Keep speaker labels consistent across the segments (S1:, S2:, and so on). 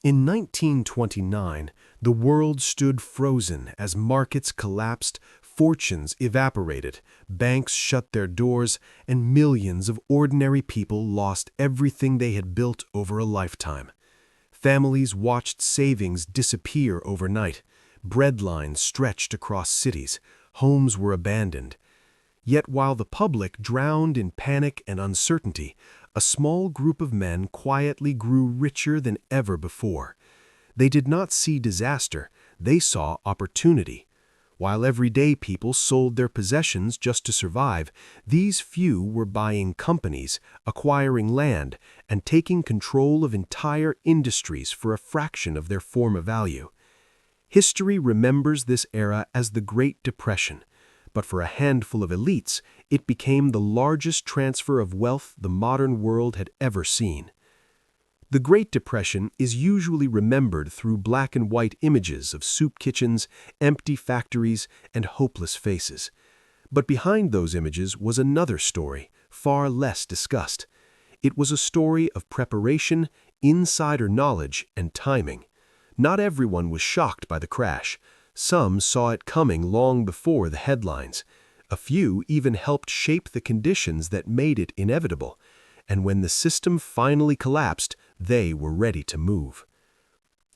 S1: In 1929, the world stood frozen as markets collapsed, fortunes evaporated, banks shut their doors, and millions of ordinary people lost everything they had built over a lifetime. Families watched savings disappear overnight. Bread lines stretched across cities. Homes were abandoned. Yet while the public drowned in panic and uncertainty, a small group of men quietly grew richer than ever before. They did not see disaster, they saw opportunity. While everyday people sold their possessions just to survive, these few were buying companies, acquiring land, and taking control of entire industries for a fraction of their former value. History remembers this era as the Great Depression, but for a handful of elites, it became the largest transfer of wealth the modern world had ever seen. The Great Depression is usually remembered through black and white images of soup kitchens, empty factories, and hopeless faces. But behind those images was another story, far less discussed. It was a story of preparation, insider knowledge, and timing. Not everyone was shocked by the crash. Some saw it coming long before the headlines. A few even helped shape the conditions that made it inevitable. And when the system finally collapsed, they were ready to move.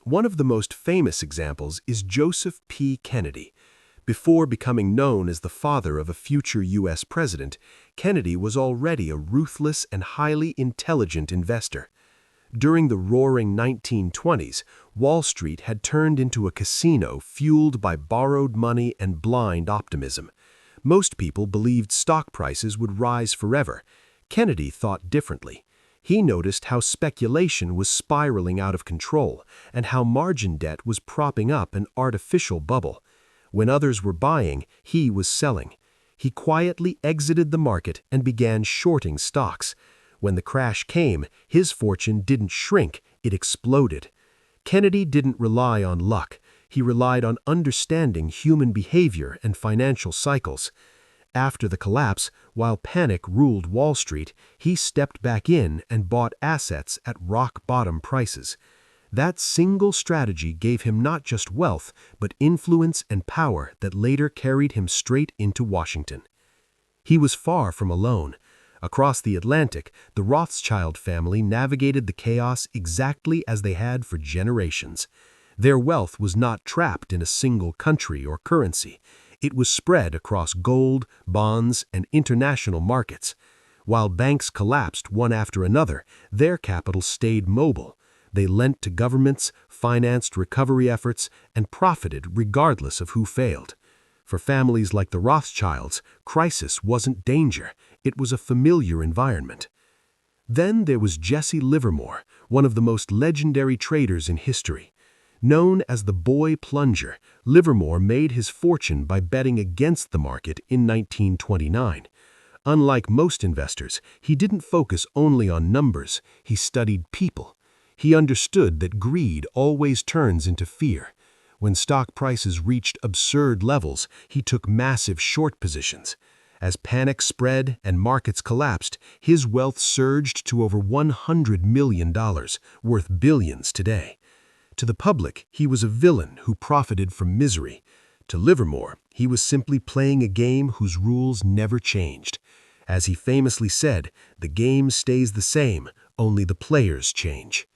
S1: One of the most famous examples is Joseph P. Kennedy. Before becoming known as the father of a future U.S. president, Kennedy was already a ruthless and highly intelligent investor. During the roaring 1920s, Wall Street had turned into a casino fueled by borrowed money and blind optimism. Most people believed stock prices would rise forever. Kennedy thought differently. He noticed how speculation was spiraling out of control and how margin debt was propping up an artificial bubble. When others were buying, he was selling. He quietly exited the market and began shorting stocks. When the crash came, his fortune didn't shrink, it exploded. Kennedy didn't rely on luck. He relied on understanding human behavior and financial cycles. After the collapse, while panic ruled Wall Street, he stepped back in and bought assets at rock-bottom prices. That single strategy gave him not just wealth, but influence and power that later carried him straight into Washington. He was far from alone. Across the Atlantic, the Rothschild family navigated the chaos exactly as they had for generations. Their wealth was not trapped in a single country or currency. It was spread across gold, bonds, and international markets. While banks collapsed one after another, their capital stayed mobile. They lent to governments, financed recovery efforts, and profited regardless of who failed. For families like the Rothschilds, crisis wasn't danger, it was a familiar environment. Then there was Jesse Livermore, one of the most legendary traders in history. Known as the Boy Plunger, Livermore made his fortune by betting against the market in 1929. Unlike most investors, he didn't focus only on numbers, he studied people. He understood that greed always turns into fear. When stock prices reached absurd levels, he took massive short positions. As panic spread and markets collapsed, his wealth surged to over $100 million, worth billions today. To the public, he was a villain who profited from misery. To Livermore, he was simply playing a game whose rules never changed. As he famously said, the game stays the same, only the players change.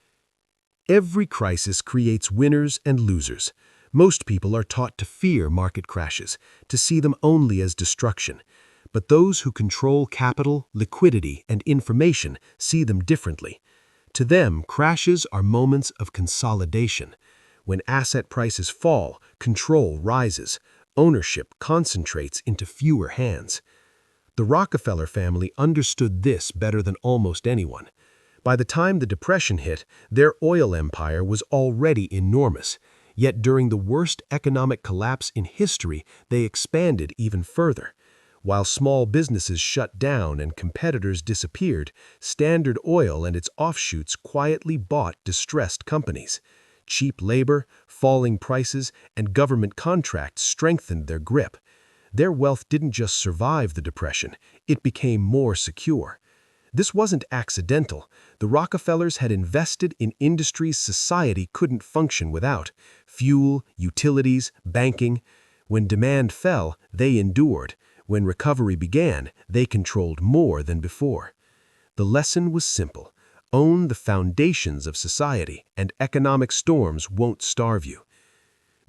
S1: Every crisis creates winners and losers. Most people are taught to fear market crashes, to see them only as destruction. But those who control capital, liquidity, and information see them differently. To them, crashes are moments of consolidation. When asset prices fall, control rises. Ownership concentrates into fewer hands. The Rockefeller family understood this better than almost anyone. By the time the Depression hit, their oil empire was already enormous. Yet during the worst economic collapse in history, they expanded even further. While small businesses shut down and competitors disappeared, Standard Oil and its offshoots quietly bought distressed companies. Cheap labor, falling prices, and government contracts strengthened their grip. Their wealth didn't just survive the Depression, it became more secure. This wasn't accidental. The Rockefellers had invested in industries society couldn't function without: fuel, utilities, banking. When demand fell, they endured. When recovery began, they controlled more than before. The lesson was simple: own the foundations of society, and economic storms won't starve you.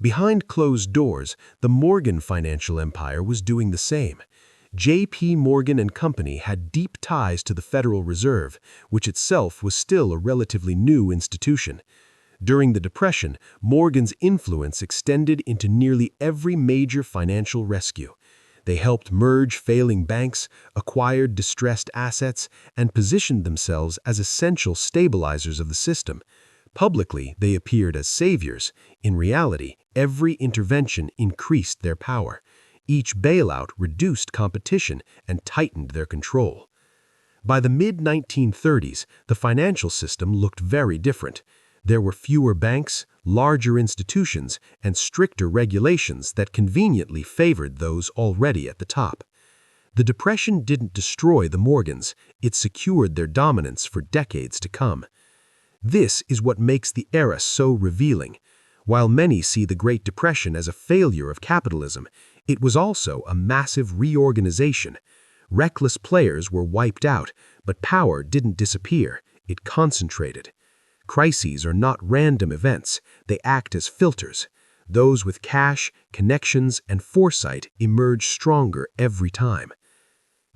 S1: Behind closed doors, the Morgan financial empire was doing the same. J.P. Morgan and Company had deep ties to the Federal Reserve, which itself was still a relatively new institution. During the Depression, Morgan's influence extended into nearly every major financial rescue. They helped merge failing banks, acquired distressed assets, and positioned themselves as essential stabilizers of the system. Publicly, they appeared as saviors. In reality, every intervention increased their power. Each bailout reduced competition and tightened their control. By the mid-1930s, the financial system looked very different. There were fewer banks, larger institutions, and stricter regulations that conveniently favored those already at the top. The Depression didn't destroy the Morgans, it secured their dominance for decades to come. This is what makes the era so revealing. While many see the Great Depression as a failure of capitalism, it was also a massive reorganization. Reckless players were wiped out, but power didn't disappear, it concentrated. Crises are not random events, they act as filters. Those with cash, connections, and foresight emerge stronger every time.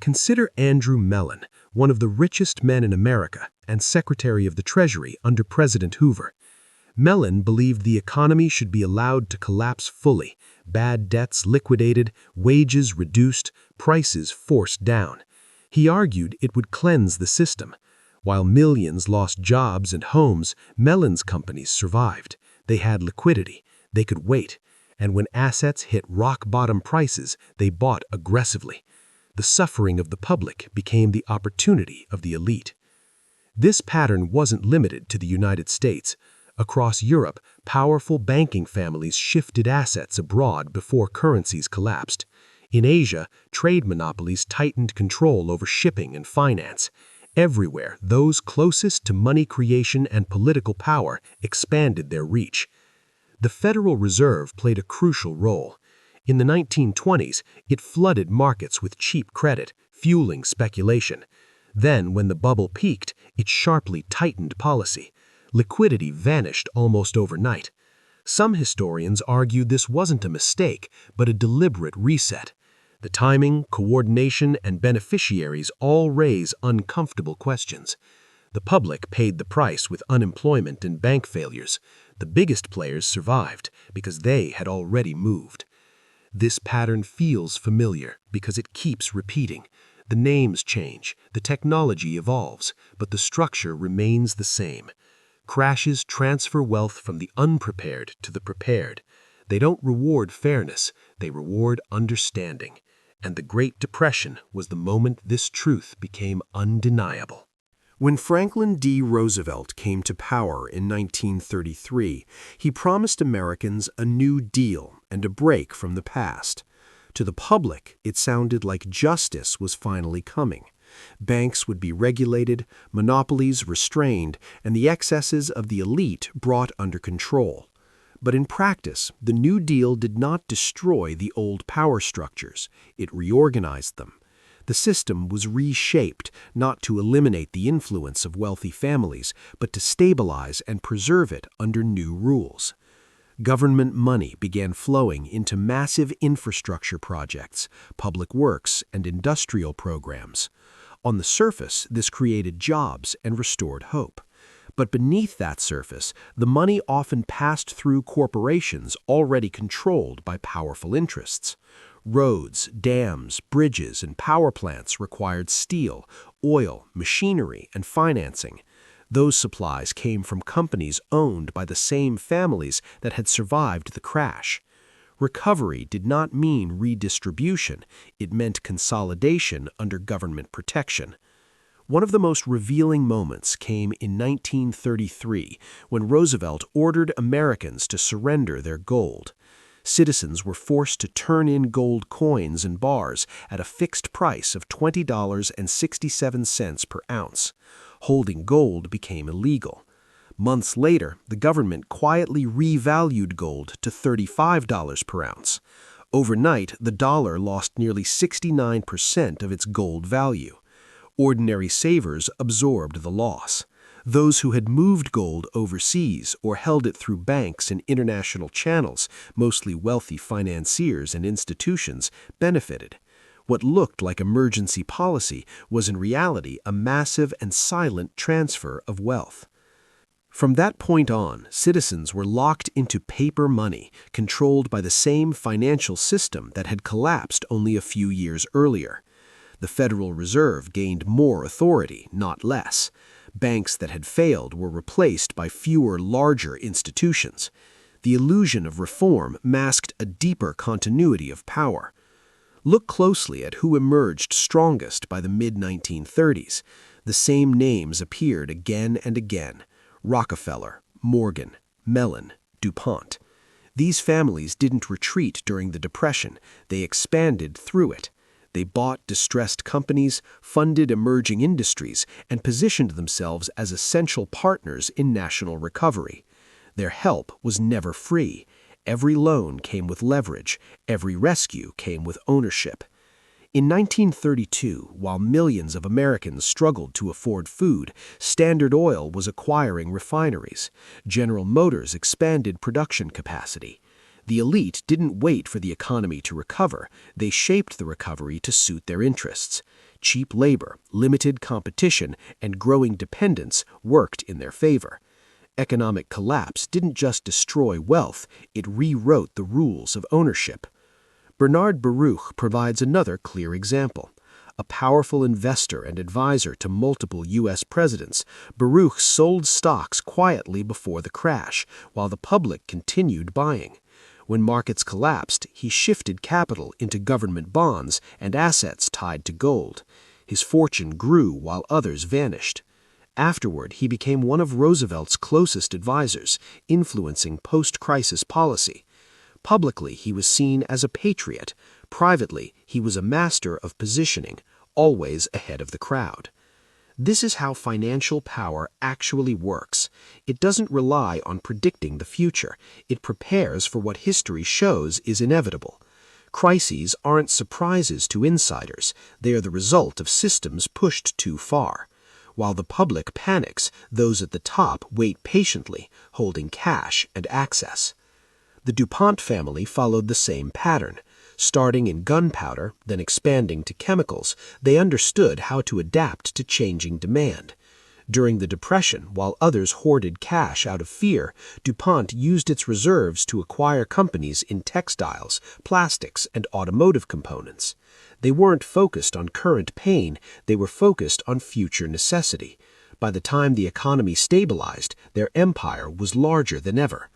S1: Consider Andrew Mellon, one of the richest men in America and Secretary of the Treasury under President Hoover. Mellon believed the economy should be allowed to collapse fully, bad debts liquidated, wages reduced, prices forced down. He argued it would cleanse the system. While millions lost jobs and homes, Mellon's companies survived. They had liquidity, they could wait, and when assets hit rock-bottom prices, they bought aggressively. The suffering of the public became the opportunity of the elite. This pattern wasn't limited to the United States. Across Europe, powerful banking families shifted assets abroad before currencies collapsed. In Asia, trade monopolies tightened control over shipping and finance. Everywhere, those closest to money creation and political power expanded their reach. The Federal Reserve played a crucial role. In the 1920s, it flooded markets with cheap credit, fueling speculation. Then, when the bubble peaked, it sharply tightened policy. Liquidity vanished almost overnight. Some historians argue this wasn't a mistake, but a deliberate reset. The timing, coordination, and beneficiaries all raise uncomfortable questions. The public paid the price with unemployment and bank failures. The biggest players survived because they had already moved. This pattern feels familiar because it keeps repeating. The names change, the technology evolves, but the structure remains the same. Crashes transfer wealth from the unprepared to the prepared. They don't reward fairness, they reward understanding. And the Great Depression was the moment this truth became undeniable. When Franklin D. Roosevelt came to power in 1933, he promised Americans a new deal and a break from the past. To the public, it sounded like justice was finally coming. Banks would be regulated, monopolies restrained, and the excesses of the elite brought under control. But in practice, the New Deal did not destroy the old power structures. It reorganized them. The system was reshaped, not to eliminate the influence of wealthy families, but to stabilize and preserve it under new rules. Government money began flowing into massive infrastructure projects, public works, and industrial programs. On the surface, this created jobs and restored hope. But beneath that surface, the money often passed through corporations already controlled by powerful interests. Roads, dams, bridges, and power plants required steel, oil, machinery, and financing. Those supplies came from companies owned by the same families that had survived the crash. Recovery did not mean redistribution, it meant consolidation under government protection. One of the most revealing moments came in 1933 when Roosevelt ordered Americans to surrender their gold. Citizens were forced to turn in gold coins and bars at a fixed price of $20.67 per ounce. Holding gold became illegal. Months later, the government quietly revalued gold to $35 per ounce. Overnight, the dollar lost nearly 69% of its gold value. Ordinary savers absorbed the loss. Those who had moved gold overseas or held it through banks and international channels, mostly wealthy financiers and institutions, benefited. What looked like emergency policy was in reality a massive and silent transfer of wealth. From that point on, citizens were locked into paper money, controlled by the same financial system that had collapsed only a few years earlier. The Federal Reserve gained more authority, not less. Banks that had failed were replaced by fewer, larger institutions. The illusion of reform masked a deeper continuity of power. Look closely at who emerged strongest by the mid-1930s. The same names appeared again and again: Rockefeller, Morgan, Mellon, DuPont. These families didn't retreat during the Depression, they expanded through it. They bought distressed companies, funded emerging industries, and positioned themselves as essential partners in national recovery. Their help was never free. Every loan came with leverage. Every rescue came with ownership. In 1932, while millions of Americans struggled to afford food, Standard Oil was acquiring refineries. General Motors expanded production capacity. The elite didn't wait for the economy to recover. They shaped the recovery to suit their interests. Cheap labor, limited competition, and growing dependence worked in their favor. Economic collapse didn't just destroy wealth, it rewrote the rules of ownership. Bernard Baruch provides another clear example. A powerful investor and advisor to multiple U.S. presidents, Baruch sold stocks quietly before the crash, while the public continued buying. When markets collapsed, he shifted capital into government bonds and assets tied to gold. His fortune grew while others vanished. Afterward, he became one of Roosevelt's closest advisors, influencing post-crisis policy. Publicly, he was seen as a patriot. Privately, he was a master of positioning, always ahead of the crowd. This is how financial power actually works. It doesn't rely on predicting the future. It prepares for what history shows is inevitable. Crises aren't surprises to insiders. They are the result of systems pushed too far. While the public panics, those at the top wait patiently, holding cash and access. The DuPont family followed the same pattern. Starting in gunpowder, then expanding to chemicals, they understood how to adapt to changing demand. During the Depression, while others hoarded cash out of fear, DuPont used its reserves to acquire companies in textiles, plastics, and automotive components. They weren't focused on current pain, they were focused on future necessity. By the time the economy stabilized, their empire was larger than ever.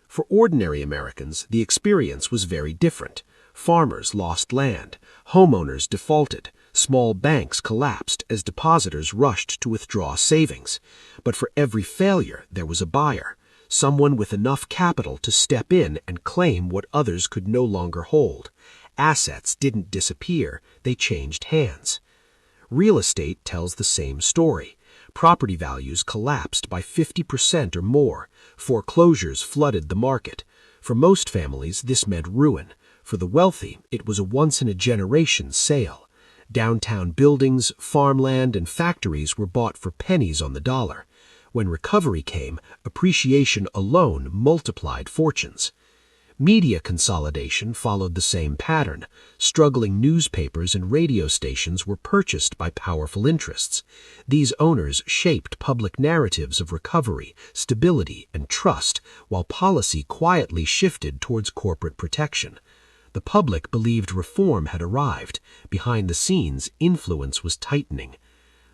S1: For ordinary Americans, the experience was very different. Farmers lost land, homeowners defaulted, small banks collapsed as depositors rushed to withdraw savings. But for every failure, there was a buyer, someone with enough capital to step in and claim what others could no longer hold. Assets didn't disappear, they changed hands. Real estate tells the same story. Property values collapsed by 50% or more. Foreclosures flooded the market. For most families, this meant ruin. For the wealthy, it was a once-in-a-generation sale. Downtown buildings, farmland, and factories were bought for pennies on the dollar. When recovery came, appreciation alone multiplied fortunes. Media consolidation followed the same pattern. Struggling newspapers and radio stations were purchased by powerful interests. These owners shaped public narratives of recovery, stability, and trust, while policy quietly shifted towards corporate protection. The public believed reform had arrived. Behind the scenes, influence was tightening.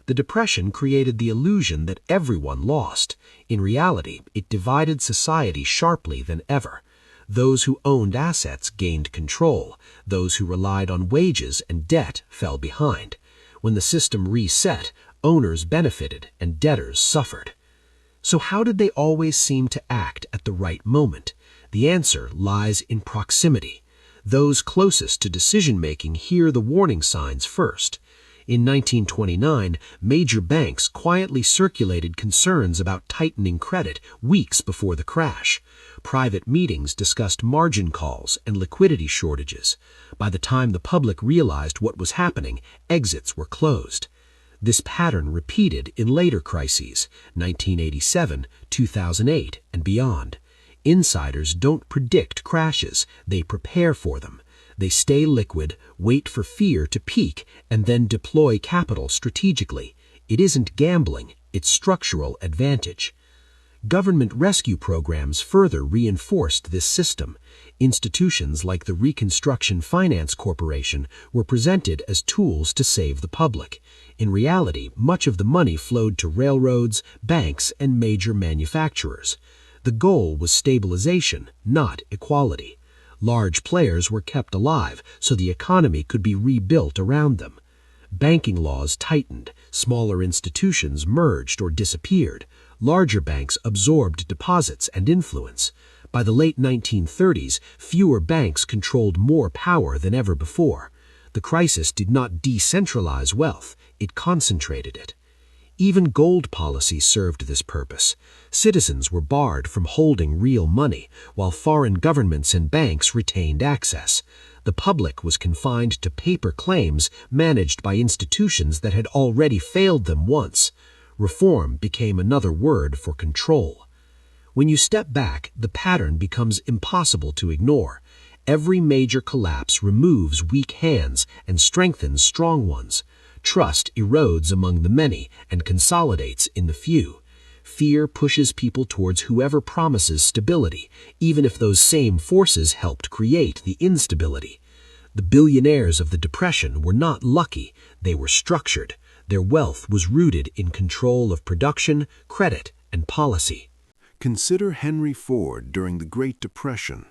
S1: The Depression created the illusion that everyone lost. In reality, it divided society sharply than ever. Those who owned assets gained control. Those who relied on wages and debt fell behind. When the system reset, owners benefited and debtors suffered. So how did they always seem to act at the right moment?
S2: The answer lies in proximity. Those closest to decision-making hear the warning signs first. In 1929, major banks quietly circulated concerns about tightening credit weeks before the crash. Private meetings discussed margin calls and liquidity shortages. By the time the public realized what was happening, exits were closed. This pattern repeated in later crises, 1987, 2008, and beyond. Insiders don't predict crashes, they prepare for them. They stay liquid, wait for fear to peak, and then deploy capital strategically. It isn't gambling, it's structural advantage. Government rescue programs further reinforced this system. Institutions like the Reconstruction Finance Corporation were presented as tools to save the public. In reality, much of the money flowed to railroads, banks, and major manufacturers. The goal was stabilization, not equality. Large players were kept alive so the economy could be rebuilt around them. Banking laws tightened, smaller institutions merged or disappeared, larger banks absorbed deposits and influence. By the late 1930s, fewer banks controlled more power than ever before. The crisis did not decentralize wealth, it concentrated it. Even gold policy served this purpose. Citizens were barred from holding real money, while foreign governments and banks retained access. The public was confined to paper claims managed by institutions that had already failed them once. Reform became another word for control. When you step back, the pattern becomes impossible to ignore. Every major collapse removes weak hands and strengthens strong ones. Trust erodes among the many and consolidates in the few. Fear pushes people towards whoever promises stability, even if those same forces helped create the instability. The billionaires of the Depression were not lucky, they were structured. Their wealth was rooted in control of production, credit, and policy.
S1: Consider Henry Ford during the Great Depression.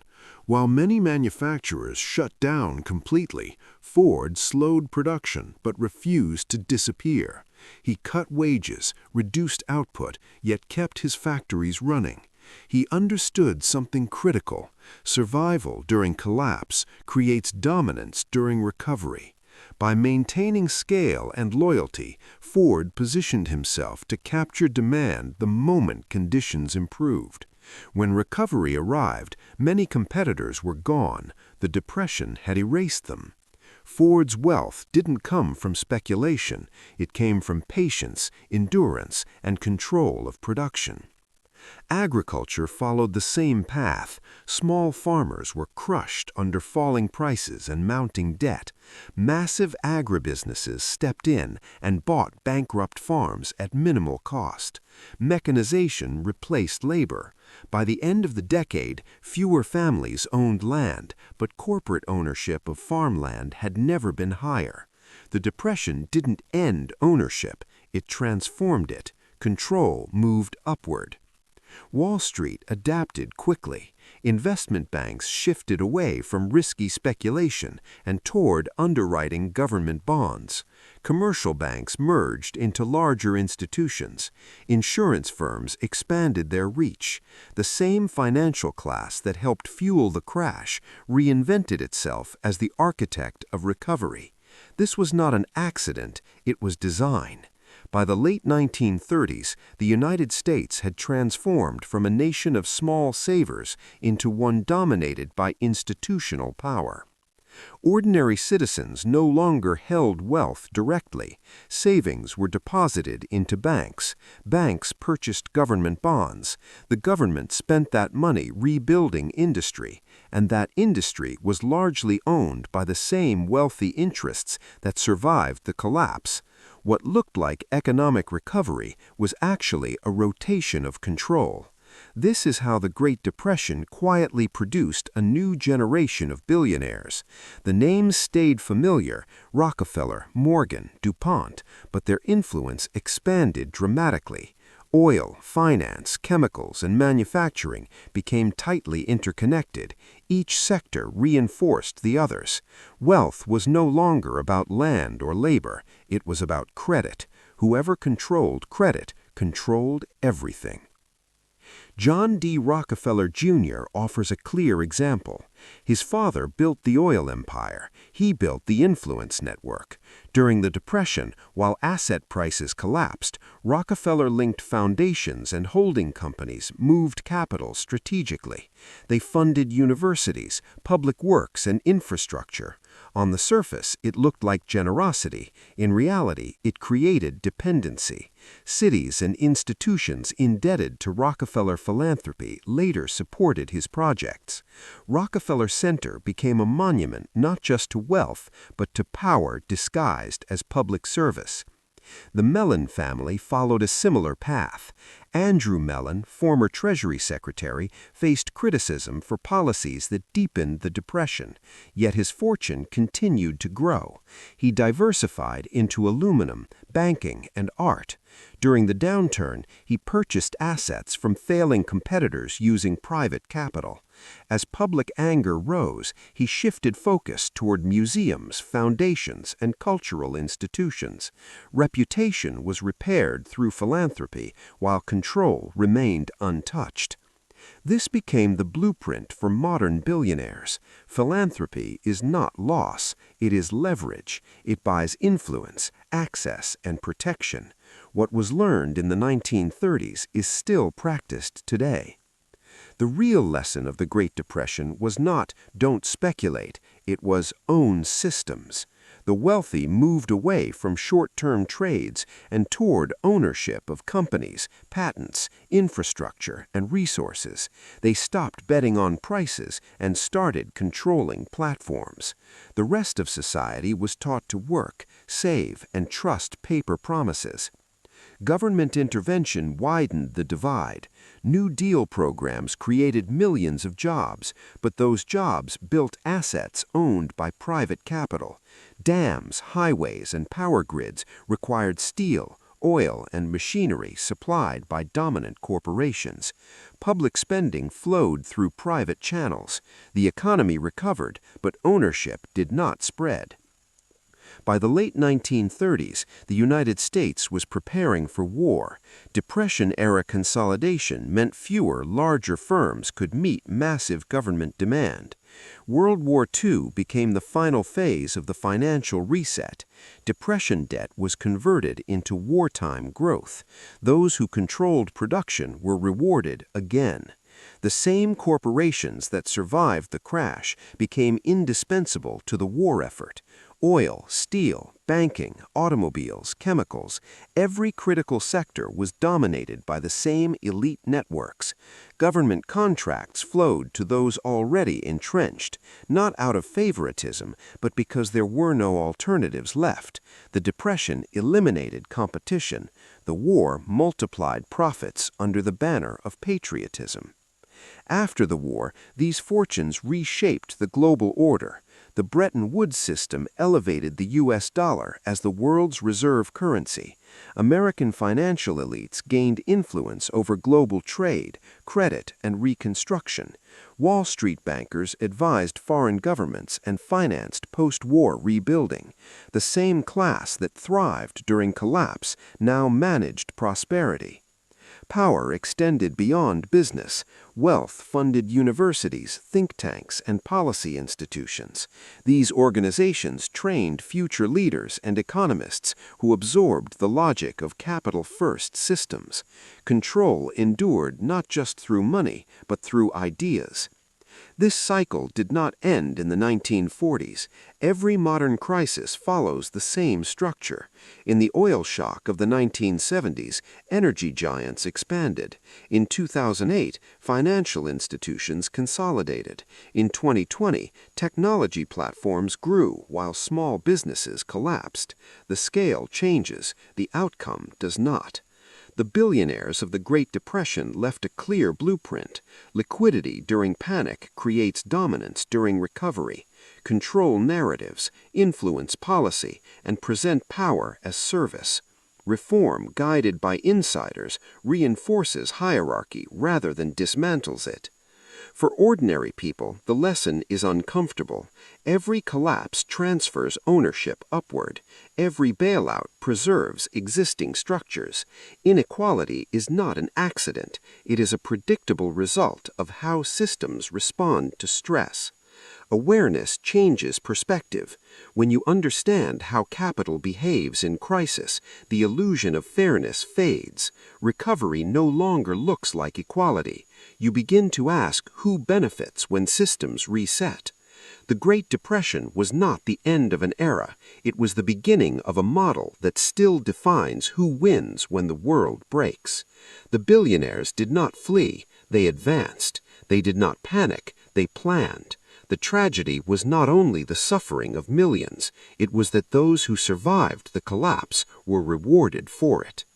S1: While many manufacturers shut down completely, Ford slowed production but refused to disappear. He cut wages, reduced output, yet kept his factories running. He understood something critical. Survival during collapse creates dominance during recovery. By maintaining scale and loyalty, Ford positioned himself to capture demand the moment conditions improved. When recovery arrived, many competitors were gone. The Depression had erased them. Ford's wealth didn't come from speculation. It came from patience, endurance, and control of production. Agriculture followed the same path. Small farmers were crushed under falling prices and mounting debt. Massive agribusinesses stepped in and bought bankrupt farms at minimal cost. Mechanization replaced labor. By the end of the decade, fewer families owned land, but corporate ownership of farmland had never been higher. The Depression didn't end ownership, it transformed it. Control moved upward. Wall Street adapted quickly. Investment banks shifted away from risky speculation and toward underwriting government bonds. Commercial banks merged into larger institutions. Insurance firms expanded their reach. The same financial class that helped fuel the crash reinvented itself as the architect of recovery. This was not an accident, it was design. By the late 1930s, the United States had transformed from a nation of small savers into one dominated by institutional power. Ordinary citizens no longer held wealth directly. Savings were deposited into banks. Banks purchased government bonds. The government spent that money rebuilding industry, and that industry was largely owned by the same wealthy interests that survived the collapse. What looked like economic recovery was actually a rotation of control. This is how the Great Depression quietly produced a new generation of billionaires. The names stayed familiar, Rockefeller, Morgan, DuPont, but their influence expanded dramatically. Oil, finance, chemicals, and manufacturing became tightly interconnected. Each sector reinforced the others. Wealth was no longer about land or labor. It was about credit. Whoever controlled credit controlled everything.
S3: John D. Rockefeller Jr. offers a clear example. His father built the oil empire. He built the influence network. During the Depression, while asset prices collapsed, Rockefeller linked foundations and holding companies, moved capital strategically. They funded universities, public works, and infrastructure. On the surface, it looked like generosity. In reality, it created dependency. Cities and institutions indebted to Rockefeller philanthropy later supported his projects. Rockefeller Center became a monument not just to wealth, but to power disguised as public service. The Mellon family followed a similar path. Andrew Mellon, former Treasury Secretary, faced criticism for policies that deepened the Depression, yet his fortune continued to grow. He diversified into aluminum, banking, and art. During the downturn, he purchased assets from failing competitors using private capital. As public anger rose, he shifted focus toward museums, foundations, and cultural institutions. Reputation was repaired through philanthropy, while control remained untouched. This became the blueprint for modern billionaires. Philanthropy is not loss, it is leverage. It buys influence, access, and protection. What was learned in the 1930s is still practiced today. The real lesson of the Great Depression was not "don't speculate," it was "own systems." The wealthy moved away from short-term trades and toward ownership of companies, patents, infrastructure, and resources. They stopped betting on prices and started controlling platforms. The rest of society was taught to work, save, and trust paper promises. Government intervention widened the divide. New Deal programs created millions of jobs, but those jobs built assets owned by private capital. Dams, highways, and power grids required steel, oil, and machinery supplied by dominant corporations. Public spending flowed through private channels. The economy recovered, but ownership did not spread. By the late 1930s, the United States was preparing for war. Depression-era consolidation meant fewer, larger firms could meet massive government demand. World War II became the final phase of the financial reset. Depression debt was converted into wartime growth. Those who controlled production were rewarded again. The same corporations that survived the crash became indispensable to the war effort. Oil, steel, banking, automobiles, chemicals, every critical sector was dominated by the same elite networks. Government contracts flowed to those already entrenched, not out of favoritism, but because there were no alternatives left. The Depression eliminated competition. The war multiplied profits under the banner of patriotism. After the war, these fortunes reshaped the global order. The Bretton Woods system elevated the U.S. dollar as the world's reserve currency. American financial elites gained influence over global trade, credit, and reconstruction. Wall Street bankers advised foreign governments and financed post-war rebuilding. The same class that thrived during collapse now managed prosperity. Power extended beyond business. Wealth funded universities, think tanks, and policy institutions. These organizations trained future leaders and economists who absorbed the logic of capital-first systems. Control endured not just through money, but through ideas. This cycle did not end in the 1940s. Every modern crisis follows the same structure. In the oil shock of the 1970s, energy giants expanded. In 2008, financial institutions consolidated. In 2020, technology platforms grew while small businesses collapsed. The scale changes, the outcome does not. The billionaires of the Great Depression left a clear blueprint. Liquidity during panic creates dominance during recovery. Control narratives, influence policy, and present power as service. Reform guided by insiders reinforces hierarchy rather than dismantles it. For ordinary people, the lesson is uncomfortable. Every collapse transfers ownership upward. Every bailout preserves existing structures. Inequality is not an accident. It is a predictable result of how systems respond to stress. Awareness changes perspective. When you understand how capital behaves in crisis, the illusion of fairness fades. Recovery no longer looks like equality. You begin to ask who benefits when systems reset. The Great Depression was not the end of an era. It was the beginning of a model that still defines who wins when the world breaks. The billionaires did not flee, they advanced. They did not panic, they planned. The tragedy was not only the suffering of millions, it was that those who survived the collapse were rewarded for it.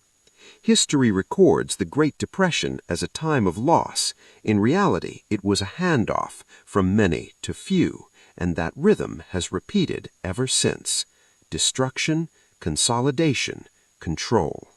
S3: History records the Great Depression as a time of loss. In reality, it was a handoff from many to few, and that rhythm has repeated ever since. Destruction, consolidation, control.